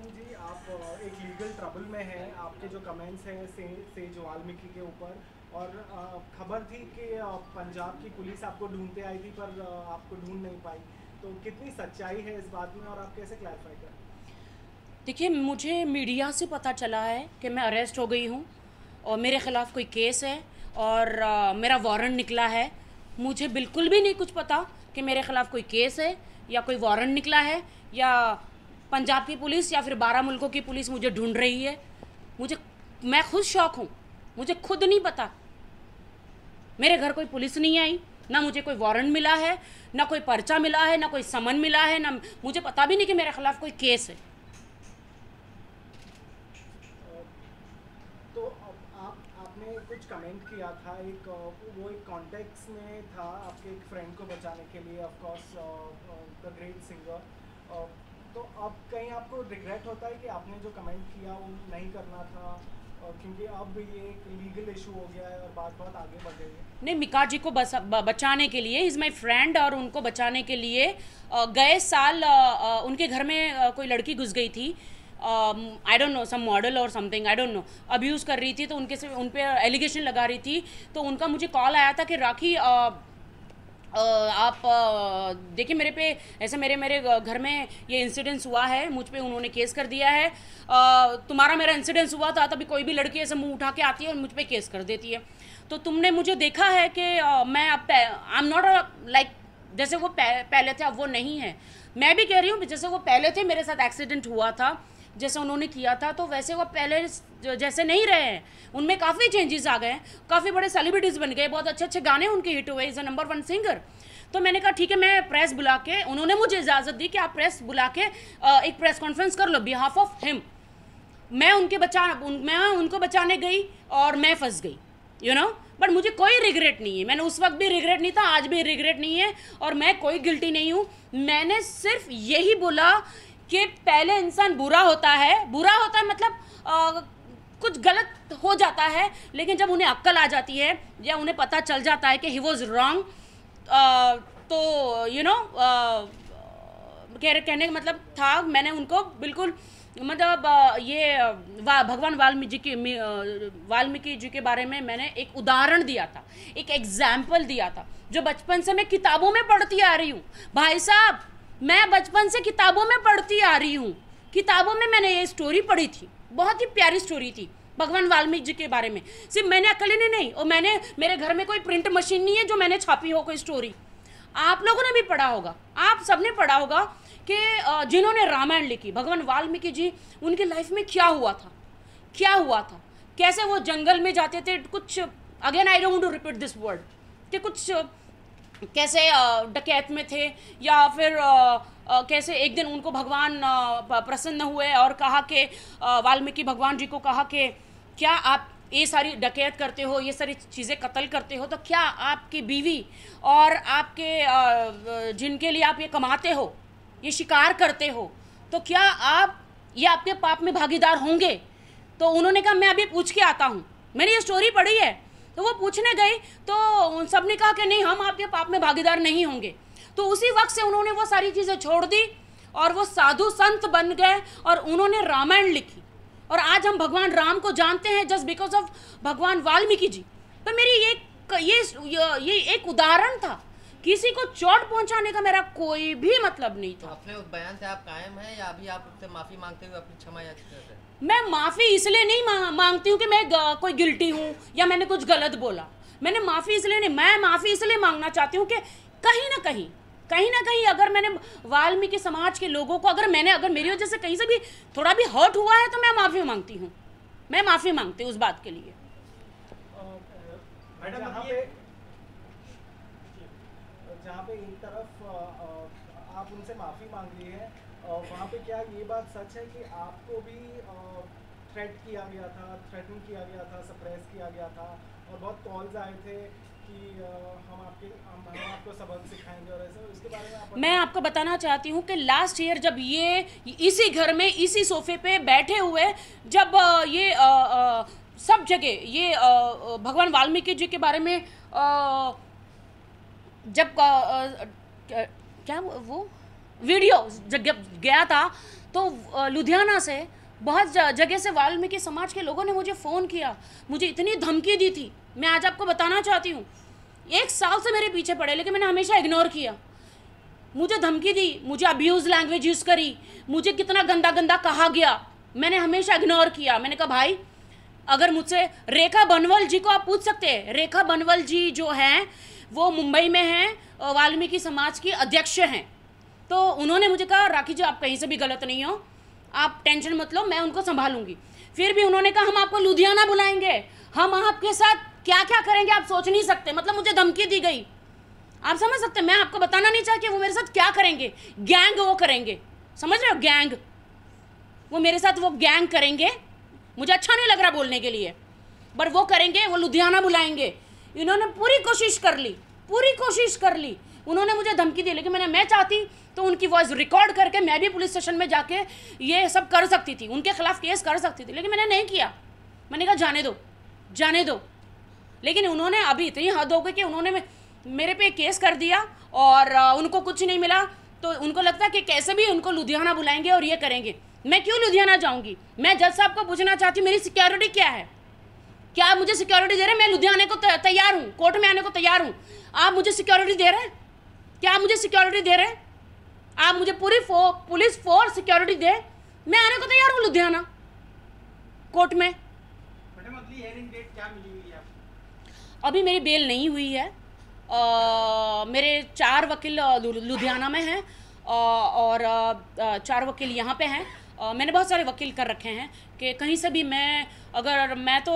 सिंह जी, आप एक legal trouble में हैं। आपके जो कमेंट्स हैं सेज वाल्मीकि के ऊपर, और खबर थी कि पंजाब की पुलिस आपको ढूंढते आई थी, पर आपको ढूंढ नहीं पाई। तो कितनी सच्चाई है इस बात में, और आप कैसे क्लैरिफाई करें? देखिए, मुझे मीडिया से पता चला है कि मैं अरेस्ट हो गई हूँ और मेरे ख़िलाफ़ कोई केस है और मेरा वारंट निकला है। मुझे बिल्कुल भी नहीं कुछ पता कि मेरे ख़िलाफ़ कोई केस है या कोई वारंट निकला है, या पंजाब की पुलिस या फिर 12 मुल्कों की पुलिस मुझे ढूंढ रही है। मुझे मैं खुद शौक हूँ, मुझे खुद नहीं पता। मेरे घर कोई पुलिस नहीं आई, ना मुझे कोई वारंट मिला है, ना कोई पर्चा मिला है, ना कोई समन मिला है, ना मुझे पता भी नहीं कि मेरे ख़िलाफ़ कोई केस है। तो आपने कुछ कमेंट किया था, वो एक कॉन्टेक्स्ट में था आपके एक फ्रेंड को बचाने के लिए, of course the great singer. तो अब कहीं आपको रिग्रेट होता है कि आपने जो कमेंट किया वो नहीं करना था, क्योंकि अब ये एक लीगल इशू हो गया है और बात बहुत आगे बढ़ गई है? नहीं, मिका जी को बचाने के लिए, इज़ माई फ्रेंड, और उनको बचाने के लिए गए साल उनके घर में कोई लड़की घुस गई थी। I don't know, some model और something, I don't know, abuse कर रही थी, तो उनके से उन पे एलिगेशन लगा रही थी। तो उनका मुझे कॉल आया था कि राखी, आप देखिए मेरे पे ऐसे मेरे मेरे घर में ये इंसिडेंस हुआ है, मुझ पे उन्होंने केस कर दिया है। तुम्हारा मेरा इंसिडेंस हुआ था, तभी कोई भी लड़की ऐसे मुंह उठा के आती है और मुझ पे केस कर देती है। तो तुमने मुझे देखा है कि मैं अब आई एम नॉट लाइक जैसे वो पहले थे, अब वो नहीं है। मैं भी कह रही हूँ, जैसे वो पहले थे, मेरे साथ एक्सीडेंट हुआ था, जैसे उन्होंने किया था, तो वैसे वो पहले जैसे नहीं रहे हैं। उनमें काफ़ी चेंजेस आ गए हैं, काफ़ी बड़े सेलिब्रिटीज़ बन गए, बहुत अच्छे अच्छे गाने उनके हिट हुए, इज़ अ नंबर 1 सिंगर। तो मैंने कहा ठीक है, मैं प्रेस बुला के, उन्होंने मुझे इजाज़त दी कि आप प्रेस बुला के एक प्रेस कॉन्फ्रेंस कर लो बिहाफ ऑफ हिम। मैं उनको बचाने गई और मैं फंस गई, यू नो। बट मुझे कोई रिग्रेट नहीं है, मैंने उस वक्त भी रिग्रेट नहीं था, आज भी रिग्रेट नहीं है, और मैं कोई गिल्टी नहीं हूँ। मैंने सिर्फ यही बोला कि पहले इंसान बुरा होता है मतलब कुछ गलत हो जाता है, लेकिन जब उन्हें अक्ल आ जाती है या उन्हें पता चल जाता है कि ही वॉज रॉन्ग, तो यू नो कहने का मतलब था, मैंने उनको बिल्कुल मतलब भगवान वाल्मीकि जी के बारे में मैंने एक उदाहरण दिया था, एक एग्जाम्पल दिया था, जो बचपन से मैं किताबों में पढ़ती आ रही हूँ। भाई साहब, मैं बचपन से किताबों में पढ़ती आ रही हूँ। किताबों में मैंने ये स्टोरी पढ़ी थी, बहुत ही प्यारी स्टोरी थी भगवान वाल्मीकि जी के बारे में। सिर्फ मैंने अकेले ने नहीं, और मेरे घर में कोई प्रिंट मशीन नहीं है जो मैंने छापी हो कोई स्टोरी। आप लोगों ने भी पढ़ा होगा, आप सबने पढ़ा होगा कि जिन्होंने रामायण लिखी, भगवान वाल्मीकि जी, उनकी लाइफ में क्या हुआ था, क्या हुआ था, कैसे वो जंगल में जाते थे, कुछ again I don't want to repeat this word, कि कुछ कैसे डकैत में थे, या फिर कैसे एक दिन उनको भगवान प्रसन्न हुए और कहा कि वाल्मीकि भगवान जी को कहा कि क्या आप ये सारी डकैत करते हो, ये सारी चीज़ें कत्ल करते हो, तो क्या आपकी बीवी और आपके जिनके लिए आप ये कमाते हो, ये शिकार करते हो, तो क्या आप ये आपके पाप में भागीदार होंगे? तो उन्होंने कहा मैं अभी पूछ के आता हूँ, मैंने ये स्टोरी पढ़ी है। तो वो पूछने गई, तो उन सब ने कहा कि नहीं, हम आपके पाप में भागीदार नहीं होंगे। तो उसी वक्त से उन्होंने वो सारी चीज़ें छोड़ दी और वो साधु संत बन गए और उन्होंने रामायण लिखी, और आज हम भगवान राम को जानते हैं जस्ट बिकॉज ऑफ भगवान वाल्मीकि जी। तो मेरी ये एक उदाहरण था, किसी को चोट पहुंचाने का मेरा कोई भी मतलब नहीं था। अपने उस बयान से आप कायम हैं, या अभी आप उससे माफी मांगते हुए अपनी क्षमा याचिका कर रहे हैं? मैं माफ़ी इसलिए नहीं मांगती हूँ कि मैं कोई गिल्टी हूँ या मैंने कुछ गलत बोला। मैंने माफ़ी इसलिए नहीं, मैं माफ़ी इसलिए मांगना चाहती हूँ कि कहीं ना कहीं अगर मैंने वाल्मीकि समाज के लोगों को, अगर मेरी वजह से कहीं से भी थोड़ा भी हर्ट हुआ है, तो मैं माफ़ी मांगती हूँ, मैं माफ़ी मांगती हूँ उस बात के लिए। मैडम, जहाँ पे एक तरफ आप उनसे माफ़ी मांग रही है, वहाँ पे क्या ये बात सच है कि आपको भी थ्रेट किया गया था, थ्रेटन किया गया था, सप्रेस किया गया था, और बहुत कॉल्स आए थे कि हम आपको सबक सिखाएंगे और ऐसा, इसके बारे में आप मैं आपको बताना चाहती हूँ कि लास्ट ईयर जब ये इसी घर में इसी सोफे पे बैठे हुए, जब ये सब जगह ये भगवान वाल्मीकि जी के बारे में जब क्या वो वीडियो जब गया था, तो लुधियाना से बहुत जगह से वाल्मीकि समाज के लोगों ने मुझे फ़ोन किया, मुझे इतनी धमकी दी थी, मैं आज आपको बताना चाहती हूँ। 1 साल से मेरे पीछे पड़े, लेकिन मैंने हमेशा इग्नोर किया। मुझे धमकी दी, मुझे अब्यूज़ लैंग्वेज यूज़ करी, मुझे कितना गंदा गंदा कहा गया, मैंने हमेशा इग्नोर किया। मैंने कहा भाई, अगर मुझसे रेखा बनवल जी को आप पूछ सकते हैं, रेखा बनवल जी जो हैं वो मुंबई में हैं, वाल्मीकि समाज की अध्यक्ष हैं। तो उन्होंने मुझे कहा राखी जी आप कहीं से भी गलत नहीं हो, आप टेंशन मत लो, मैं उनको संभालूंगी। फिर भी उन्होंने कहा हम आपको लुधियाना बुलाएंगे, हम आपके साथ क्या क्या करेंगे आप सोच नहीं सकते। मतलब मुझे धमकी दी गई, आप समझ सकते हैं। मैं आपको बताना नहीं चाहती वो मेरे साथ क्या करेंगे। गैंग वो करेंगे, समझ रहे हो, गैंग वो मेरे साथ वो गैंग करेंगे। मुझे अच्छा नहीं लग रहा बोलने के लिए, पर वो करेंगे, वो लुधियाना बुलाएंगे। इन्होंने पूरी कोशिश कर ली, उन्होंने मुझे धमकी दी, लेकिन मैं चाहती तो उनकी वॉइस रिकॉर्ड करके मैं भी पुलिस स्टेशन में जाके ये सब कर सकती थी, उनके खिलाफ केस कर सकती थी, लेकिन मैंने नहीं किया। मैंने कहा जाने दो। लेकिन उन्होंने अभी इतनी हद हो गई कि उन्होंने मेरे पे केस कर दिया और उनको कुछ नहीं मिला, तो उनको लगता है कि कैसे भी उनको लुधियाना बुलाएंगे और ये करेंगे। मैं क्यों लुधियाना जाऊंगी? मैं जज साहब को पूछना चाहती हूँ मेरी सिक्योरिटी क्या है, क्या आप मुझे सिक्योरिटी दे रहे हैं? मैं लुधियाने को तैयार हूँ, कोर्ट में आने को तैयार हूँ। आप मुझे सिक्योरिटी दे रहे हैं? क्या आप मुझे सिक्योरिटी दे रहे हैं? आप मुझे पूरी पुलिस फोर्स सिक्योरिटी दे, मैं आने को तैयार हूँ लुधियाना कोर्ट में। मैडम अगली हियरिंग डेट क्या मिली हुई है आपको? अभी मेरी बेल नहीं हुई है। मेरे 4 वकील लुधियाना में हैं और 4 वकील यहाँ पे हैं। मैंने बहुत सारे वकील कर रखे हैं कि कहीं से भी मैं तो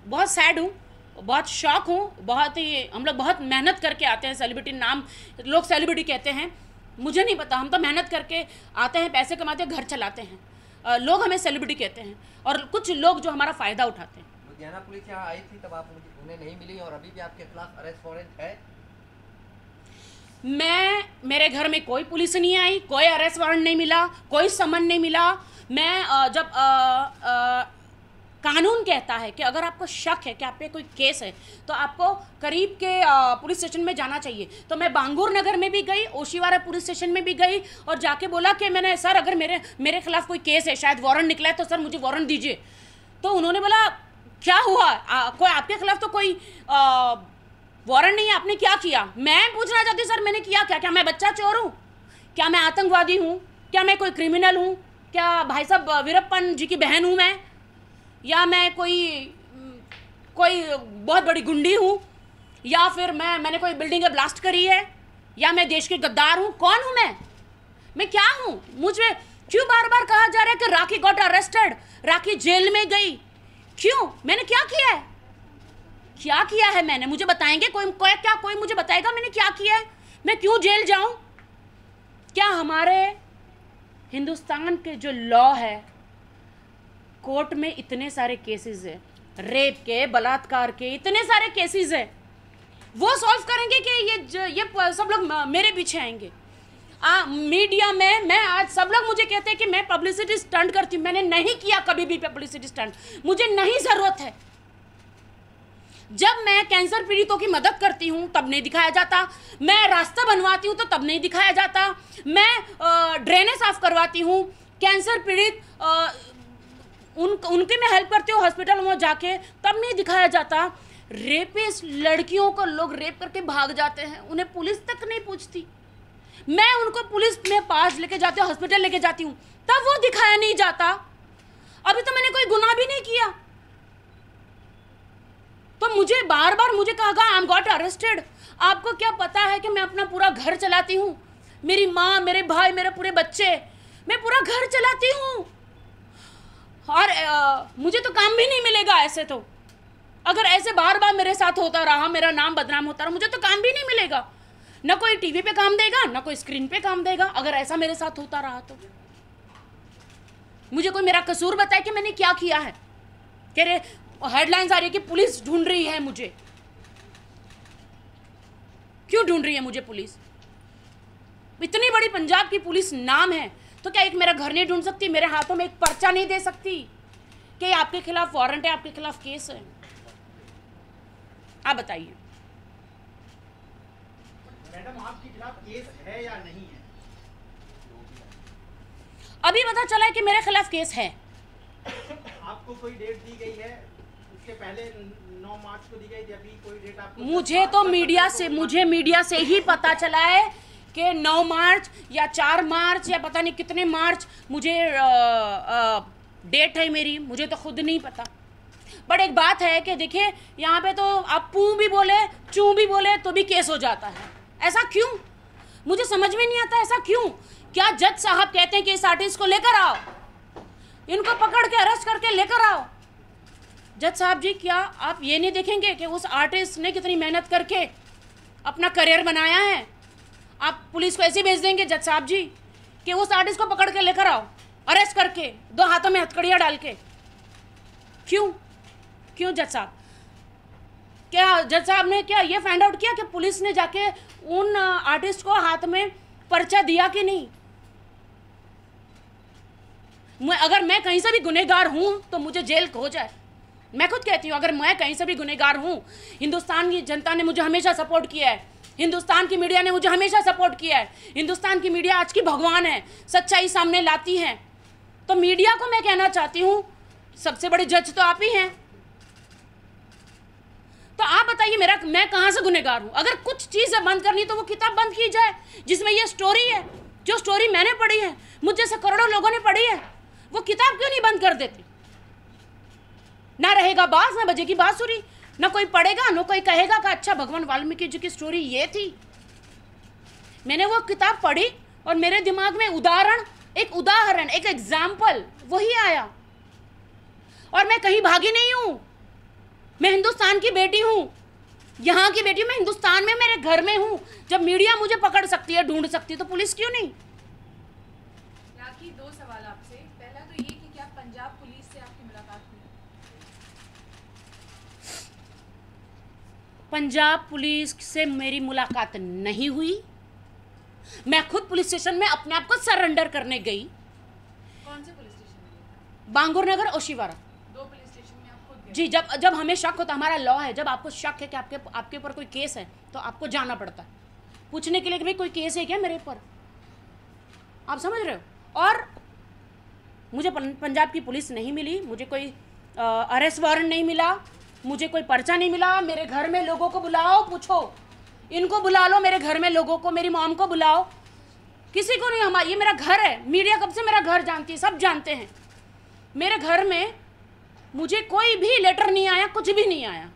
बहुत सैड हूँ, बहुत शॉक हूँ, बहुत ही हम लोग बहुत मेहनत करके आते हैं। सेलिब्रिटी नाम लोग सेलिब्रिटी कहते हैं, मुझे नहीं पता, हम तो मेहनत करके आते हैं, पैसे कमाते हैं, घर चलाते हैं। लोग हमें सेलिब्रिटी कहते हैं और कुछ लोग जो हमारा फ़ायदा उठाते हैं। लुधियाना पुलिस यहाँ आई थी तब आप उन्हें नहीं मिली और अभी भी आपके खिलाफ अरेस्ट वारंट है? मेरे घर में कोई पुलिस नहीं आई, कोई अरेस्ट वारंट नहीं मिला, कोई समन नहीं मिला। मैं जब कानून कहता है कि अगर आपको शक है कि आप पे कोई केस है तो आपको करीब के पुलिस स्टेशन में जाना चाहिए। तो मैं बांगूर नगर में भी गई, ओशीवारा पुलिस स्टेशन में भी गई और जाके बोला कि मैंने सर अगर मेरे खिलाफ कोई केस है, शायद वारंट निकला है, तो सर मुझे वारंट दीजिए। तो उन्होंने बोला क्या हुआ, कोई आपके खिलाफ तो कोई वारंट नहीं है, आपने क्या किया? मैं पूछना चाहती हूँ सर मैंने किया क्या मैं बच्चा चोर हूँ? क्या मैं आतंकवादी हूँ? क्या मैं कोई क्रिमिनल हूँ? क्या भाई साहब वीरप्पन जी की बहन हूँ मैं? या मैं कोई बहुत बड़ी गुंडी हूँ? या फिर मैंने कोई बिल्डिंगें ब्लास्ट करी है? या मैं देश के गद्दार हूँ? कौन हूँ मैं क्या हूँ? मुझे क्यों बार बार कहा जा रहा है कि राखी गॉट अरेस्टेड, राखी जेल में गई? क्यों? मैंने क्या किया है? क्या किया है मैंने? मुझे बताएंगे कोई मुझे बताएगा मैंने क्या किया है? मैं क्यों जेल जाऊं? क्या हमारे हिंदुस्तान के जो लॉ है, कोर्ट में इतने सारे केसेस है, रेप के, बलात्कार के इतने सारे केसेस है, वो सॉल्व करेंगे कि ये सब लोग मेरे पीछे आएंगे? मीडिया में मैं आज सब लोग मुझे कहते हैं कि मैं पब्लिसिटी स्टंट करती हूँ। मैंने नहीं किया कभी भी पब्लिसिटी स्टंट, मुझे नहीं ज़रूरत है। जब मैं कैंसर पीड़ितों की मदद करती हूँ तब नहीं दिखाया जाता, मैं रास्ता बनवाती हूँ तो तब नहीं दिखाया जाता, मैं ड्रेनें साफ करवाती हूँ, कैंसर पीड़ित उनकी मैं हेल्प करती हूँ हॉस्पिटल में जाके, तब नहीं दिखाया जाता। रेपिस्ट लड़कियों को लोग रेप करके भाग जाते हैं, उन्हें पुलिस तक नहीं पूछती। मैं उनको पुलिस में पास लेके जाती हूँ, हॉस्पिटल लेके जाती हूँ, तब वो दिखाया नहीं जाता। अभी तो मैंने कोई गुनाह भी नहीं किया, तो मुझे बार बार मुझे कहा गया आई एम गॉट अरेस्टेड। आपको क्या पता है कि मैं अपना पूरा घर चलाती हूँ, मेरी माँ, मेरे भाई, मेरे पूरे बच्चे, मैं पूरा घर चलाती हूँ और मुझे तो काम भी नहीं मिलेगा ऐसे। तो अगर ऐसे बार बार मेरे साथ होता रहा, मेरा नाम बदनाम होता रहा, मुझे तो काम भी नहीं मिलेगा। ना कोई टीवी पे काम देगा, ना कोई स्क्रीन पे काम देगा। अगर ऐसा मेरे साथ होता रहा तो मुझे कोई मेरा कसूर बताए कि मैंने क्या किया है। कह रहे हेडलाइंस आ रही है कि पुलिस ढूंढ रही है मुझे। क्यों ढूंढ रही है मुझे पुलिस? इतनी बड़ी पंजाब की पुलिस नाम है, तो क्या एक मेरा घर नहीं ढूंढ सकती? मेरे हाथों में एक पर्चा नहीं दे सकती कि आपके खिलाफ वारंट है, आपके खिलाफ केस है? आप बताइए। मैडम आपके खिलाफ केस है या नहीं है? अभी पता चला है कि मेरे खिलाफ केस है। आपको कोई डेट दी गई है? उसके पहले 9 मार्च को दी गई थी, अभी कोई डेट आपको? मुझे तो मीडिया से ही पता चला है कि 9 मार्च या 4 मार्च या पता नहीं कितने मार्च मुझे डेट है मेरी, मुझे तो खुद नहीं पता। बट एक बात है कि देखिए यहाँ पे तो आप पू भी बोले चू भी बोले तो भी केस हो जाता है। ऐसा क्यों, मुझे समझ में नहीं आता ऐसा क्यों। क्या जज साहब कहते हैं कि इस आर्टिस्ट को लेकर आओ, इनको पकड़ के अरेस्ट करके लेकर आओ। जज साहब जी, क्या आप ये नहीं देखेंगे कि उस आर्टिस्ट ने कितनी मेहनत करके अपना करियर बनाया है? आप पुलिस को ऐसे भेज देंगे जज साहब जी कि उस आर्टिस्ट को पकड़ के लेकर आओ, अरेस्ट करके 2 हाथों में हथकड़ियाँ डाल के? क्यों क्यों जज साहब? क्या जज साहब ने क्या ये फाइंड आउट किया कि पुलिस ने जाके उन आर्टिस्ट को हाथ में पर्चा दिया कि नहीं? अगर मैं कहीं से भी गुनहगार हूं तो मुझे जेल हो जाए। मैं खुद कहती हूं, अगर मैं कहीं से भी गुनहगार हूं, हिंदुस्तान की जनता ने मुझे हमेशा सपोर्ट किया है, हिंदुस्तान की मीडिया ने मुझे हमेशा सपोर्ट किया है, हिंदुस्तान की मीडिया आज की भगवान है, सच्चाई सामने लाती है। तो मीडिया को मैं कहना चाहती हूं, सबसे बड़े जज तो आप ही हैं, तो आप बताइए मैं कहां से गुनहगार हूं? अगर कुछ चीजें बंद करनी तो वो किताब बंद की जाए जिसमें ये स्टोरी है, जो स्टोरी मैंने पढ़ी है, मुझ जैसे करोड़ों लोगों ने पढ़ी है, वो किताब क्यों नहीं बंद कर देती? ना रहेगा बाज, ना बजेगी बांसुरी, ना कोई पढ़ेगा, ना कोई कहेगा कि अच्छा भगवान वाल्मीकि जी की स्टोरी ये थी। मैंने वो किताब पढ़ी और मेरे दिमाग में एक उदाहरण, एक एग्जाम्पल वही आया। और मैं कहीं भागी नहीं हूं, मैं हिंदुस्तान की बेटी हूं, यहां की बेटी, मैं हिंदुस्तान में मेरे घर में हूं। जब मीडिया मुझे पकड़ सकती है, ढूंढ सकती है, तो पुलिस क्यों नहीं? राखी, 2 सवाल आपसे। पहला तो ये कि क्या पंजाब पुलिस से आपकी मुलाकात हुई? पंजाब पुलिस से मेरी मुलाकात नहीं हुई। मैं खुद पुलिस स्टेशन में अपने आप को सरेंडर करने गई। कौन से पुलिस स्टेशन में? बांगुर नगर, ओशिवारा। 2 पुलिस स्टेशन में आप खुद गए? जी, जब हमें शक होता, हमारा लॉ है, जब आपको शक है कि आपके ऊपर कोई केस है तो आपको जाना पड़ता है पूछने के लिए कि भाई कोई केस है क्या मेरे ऊपर। आप समझ रहे हो? और मुझे पंजाब की पुलिस नहीं मिली, मुझे कोई अरेस्ट वारंट नहीं मिला, मुझे कोई पर्चा नहीं मिला। मेरे घर में लोगों को बुलाओ, पूछो, इनको बुला लो, मेरे घर में लोगों को, मेरी मॉम को बुलाओ, किसी को नहीं। ये मेरा घर है, मीडिया कब से मेरा घर जानती है, सब जानते हैं। मेरे घर में मुझे कोई भी लेटर नहीं आया, कुछ भी नहीं आया,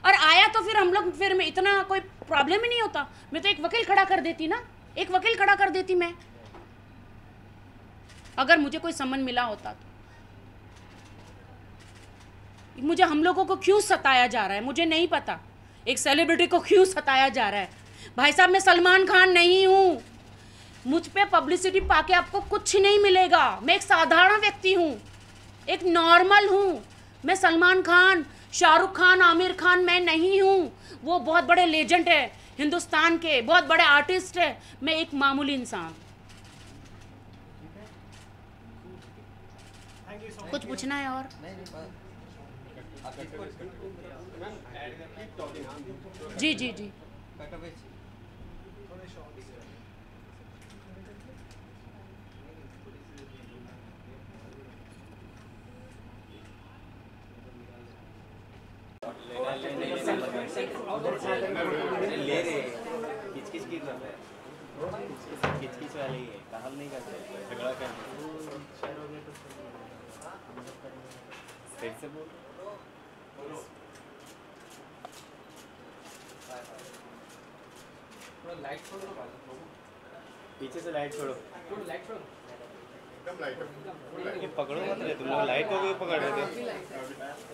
और आया तो फिर मैं इतना कोई प्रॉब्लम ही नहीं होता। मैं तो एक वकील खड़ा कर देती ना, एक वकील खड़ा कर देती मैं, अगर मुझे कोई सम्मन मिला होता तो। मुझे हम लोगों को क्यों सताया जा रहा है मुझे नहीं पता, एक सेलिब्रिटी को क्यों सताया जा रहा है। भाई साहब, मैं सलमान खान नहीं हूँ, मुझ पे पब्लिसिटी पाके आपको कुछ नहीं मिलेगा। मैं एक साधारण व्यक्ति हूँ, एक नॉर्मल हूँ। मैं सलमान खान, शाहरुख खान, आमिर खान मैं नहीं हूँ। वो बहुत बड़े लेजेंड है हिंदुस्तान के, बहुत बड़े आर्टिस्ट है, मैं एक मामूली इंसान। कुछ पूछना है और? जी जी जी। ले रहे किचकिच की कर रहे हैं, किचकिच वाली है, काम नहीं करते, झगड़ा करते। फिर से बोल, लाइट छोड़ो, पीछे से लाइट छोड़ो, लाइट छोड़ो, एकदम लाइट। ये पकड़ो मत रहे तुम लोग, लाइट को भी पकड़ रहे थे,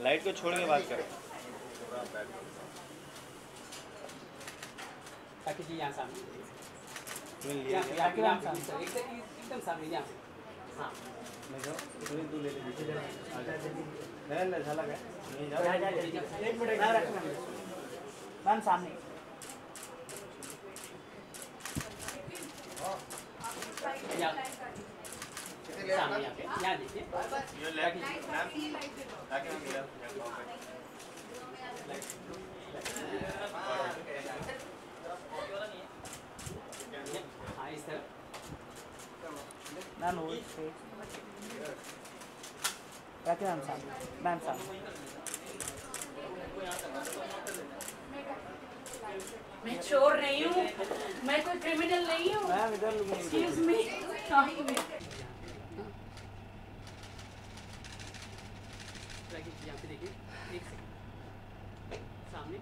लाइट को छोड़ के बात करो। ताकि जी यहाँ सामने, तुम सामने एकदम सामने यहाँ। हाँ, मैं जाओ, तू ले ले, नहीं झलक है, नहीं जाओ, एक मिनट मैम सामने। सामने यहाँ देखिए, हाँ इस तरह। राखी मैम सामने, मैम सामने। मैं चोर नहीं हूँ, मैं कोई क्रिमिनल नहीं हूँ। मैम इधर एक्सक्यूज मी। यहाँ पे देखिए, एक सेकंड सामने।